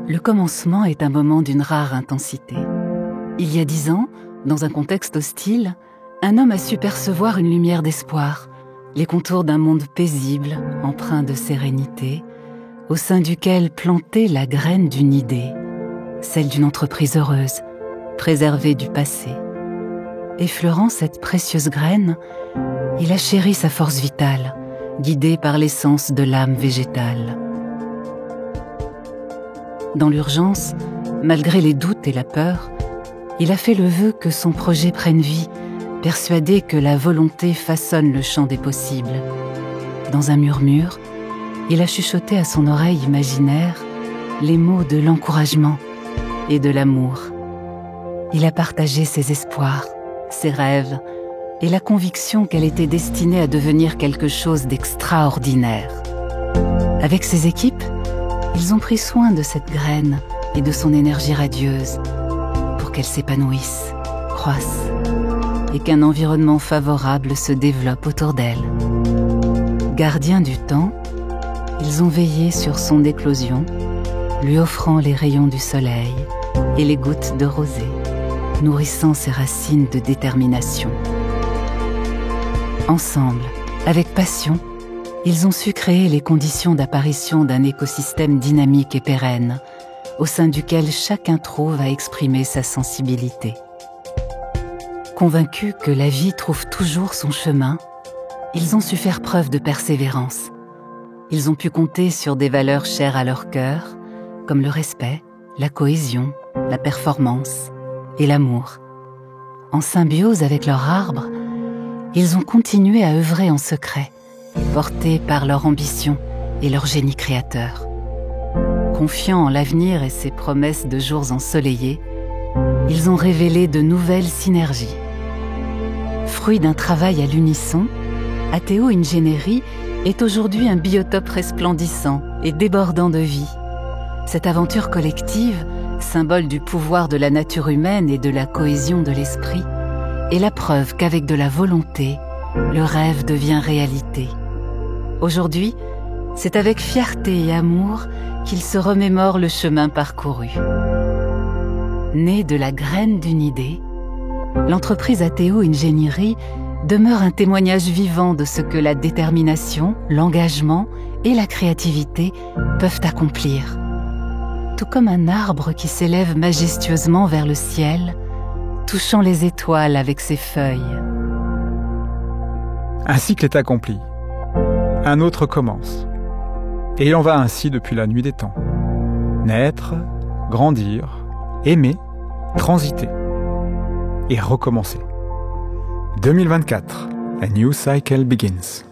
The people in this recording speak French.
Le commencement est un moment d'une rare intensité. Il y a 10 ans, dans un contexte hostile, un homme a su percevoir une lumière d'espoir, les contours d'un monde paisible, empreint de sérénité, au sein duquel planter la graine d'une idée, celle d'une entreprise heureuse, préservée du passé. Effleurant cette précieuse graine, il a chéri sa force vitale, guidé par l'essence de l'âme végétale. Dans l'urgence, malgré les doutes et la peur, il a fait le vœu que son projet prenne vie, persuadé que la volonté façonne le champ des possibles. Dans un murmure, il a chuchoté à son oreille imaginaire les mots de l'encouragement et de l'amour. Il a partagé ses espoirs, ses rêves et la conviction qu'elle était destinée à devenir quelque chose d'extraordinaire. Avec ses équipes, ils ont pris soin de cette graine et de son énergie radieuse pour qu'elle s'épanouisse, croisse et qu'un environnement favorable se développe autour d'elle. Gardiens du temps, ils ont veillé sur son éclosion, lui offrant les rayons du soleil et les gouttes de rosée, nourrissant ses racines de détermination. Ensemble, avec passion, ils ont su créer les conditions d'apparition d'un écosystème dynamique et pérenne, au sein duquel chacun trouve à exprimer sa sensibilité. Convaincus que la vie trouve toujours son chemin, ils ont su faire preuve de persévérance. Ils ont pu compter sur des valeurs chères à leur cœur, comme le respect, la cohésion, la performance et l'amour. En symbiose avec leur arbre, ils ont continué à œuvrer en secret, portés par leur ambition et leur génie créateur. Confiants en l'avenir et ses promesses de jours ensoleillés, ils ont révélé de nouvelles synergies. Fruit d'un travail à l'unisson, Ateo Ingénierie est aujourd'hui un biotope resplendissant et débordant de vie. Cette aventure collective, symbole du pouvoir de la nature humaine et de la cohésion de l'esprit, est la preuve qu'avec de la volonté, le rêve devient réalité. Aujourd'hui, c'est avec fierté et amour qu'il se remémore le chemin parcouru. Née de la graine d'une idée, l'entreprise Ateo Ingénierie demeure un témoignage vivant de ce que la détermination, l'engagement et la créativité peuvent accomplir. Tout comme un arbre qui s'élève majestueusement vers le ciel, touchant les étoiles avec ses feuilles. Un cycle est accompli. Un autre commence. Et il en va ainsi depuis la nuit des temps. Naître, grandir, aimer, transiter et recommencer. 2024, a new cycle begins.